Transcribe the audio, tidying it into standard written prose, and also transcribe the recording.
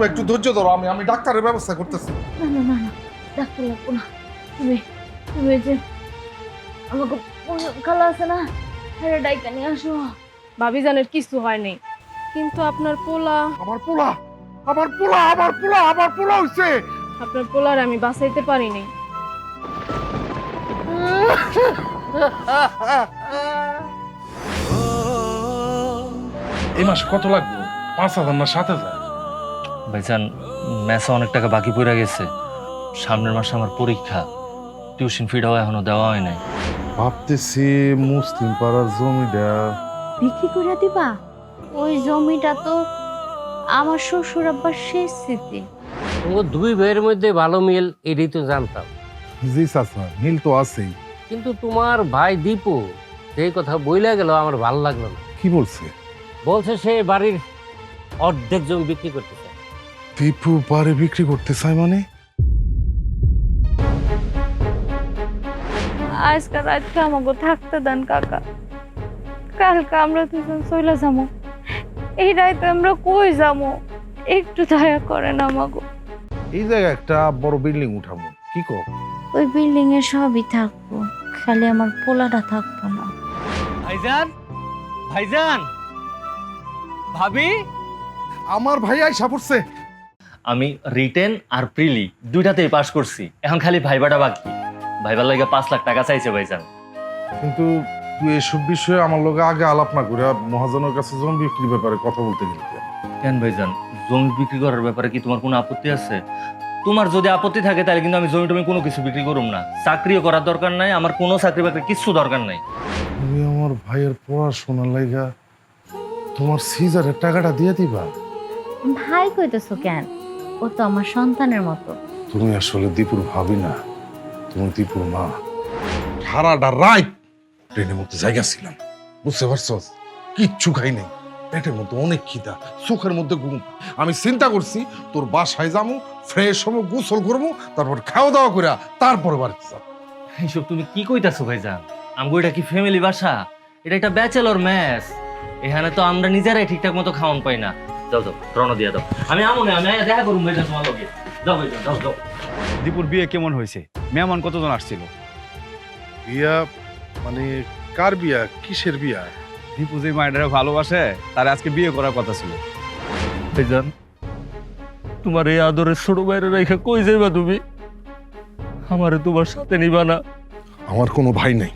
তুমি একটু ধৈর্য ধরো, আমি ডাক্তারের ব্যবস্থা করতেছি। না না না না, ডাক্তার লাগবো না। তুমি তুমি ওই যে আমাকে খালা আছে না, হ্যাঁ ডাইকা নিয়ে আসো। ভাবিজানের কিছু হয়নি, কিন্তু আপনার পোলা আমার পোলা, আমার পোলা, আমার পোলা, আমার পোলা হইছে। আপনার পোলার আমি বাঁচাইতে পারিনি। এই মাসে কত লাগবে? 5,000 না 7,000? ভাইজান, ম্যাচে অনেক টাকা বাকি পড়ে গেছে। সামনের মাসে আমার পরীক্ষা, টিউশন ফিটাও এখনো দেওয়া হয় নাই। ভাবতেছি মুসলিম পাড়ার জমিটা বিক্রি করে দিবা? ওই জমিটা তো আমার শ্বশুর আব্বার শেষ স্মৃতি। ও দুই ভাইয়ের মধ্যে ভালো মিল, এটাই তো জানতাম। জি চাচা, মিল তো আছেই। কিন্তু তোমার ভাই দীপু যে কথা বইলা গেল আমার ভালো লাগলো না। কি বলছে? বলছে সে বাড়ির অর্ধেক জমি বিক্রি করতে চায়। দীপু পারে বিক্রি করতে চায় মানে? আজকে রাতকে আমাকে থাকতে দেন কাকা, কালকে আমরা দুজন চলে যাবো। এই রাতে আমরা কই যাবো? একটু দয়া করেন আমাকে। এই জায়গায় একটা বড় বিল্ডিং উঠাবো, কি কর? ওই বিল্ডিং এ সবই থাকবো, খালি আমার পোলাটা থাকবো না। ভাইজান, ভাইজান, ভাবি, আমার ভাই আইসা পড়ছে। আমি রিটেন আর প্রিলি দুইটাতেই পাস করছি, এখন খালি ভাইবাটা বাকি। ভাইবার লাগে 5 লাখ টাকা চাইছে ভাইজান। কিন্তু তুই এসব বিষয়ে আমার লগে আগে আলাপ না করে মহাজনের কাছে জমি বিক্রির ব্যাপারে কথা বলতে গেলি কেন? কেন ভাইজান, জমি বিক্রি করার ব্যাপারে কি তোমার কোনো আপত্তি আছে? তোমার যদি আপত্তি থাকে তাহলে কিন্তু আমি জমি টমি কোনো কিছু বিক্রি করুম না। চাকরিও করার দরকার নাই, আমার কোনো চাকরি বাকরি কিচ্ছু দরকার নাই। তুমি আমার ভাইয়ের পড়াশোনার লাইগা তোমার সিজারের টাকাটা দিয়ে দিবা? ভাই কইতেছো কেন? ও তো আমার সন্তানের মতো। তুমি আসলে দীপুর ভাবি না, তুমি দীপুর মা। সারাটা রাত ট্রেনের মধ্যে জায়গা ছিলাম, বুঝতে পারছো? কিচ্ছু খাই নাই, পেটের মধ্যে অনেক খিদা, চোখের মধ্যে ঘুম। আমি চিন্তা করছি তোর বাসায় যাবো, ফ্রেশ হবো, গোসল করবো, তারপর খাওয়া দাওয়া করে তারপর বাড়িতে যাবো। এইসব তুমি কি কইতাছো ভাইজান? আমগো এটা কি ফ্যামিলি বাসা? এটা একটা ব্যাচেলর মেস। এখানে তো আমরা নিজেরাই ঠিকঠাক মতো খাওয়ান পাই না। যাও যাও, রওনা দিয়ে দাও। আমি আমু না, আমি দেখা করুম ভাইজান তোমার লগে। যাও ভাইজান, যাও যাও। দীপুর বিয়ে কেমন হয়েছে? মেহমান কতজন আসছিল? বিয়া মানে কার বিয়া? কিসের বিয়া? দীপু যে মায়েরা ভালোবাসে তার আজকে বিয়ে করার কথা ছিল। ভাইজান, তোমার এই আদরের ছোট ভাইরে রেখে কই যাইবা তুমি? আমারে তোমার সাথে নিবা না? আমার কোনো ভাই নাই,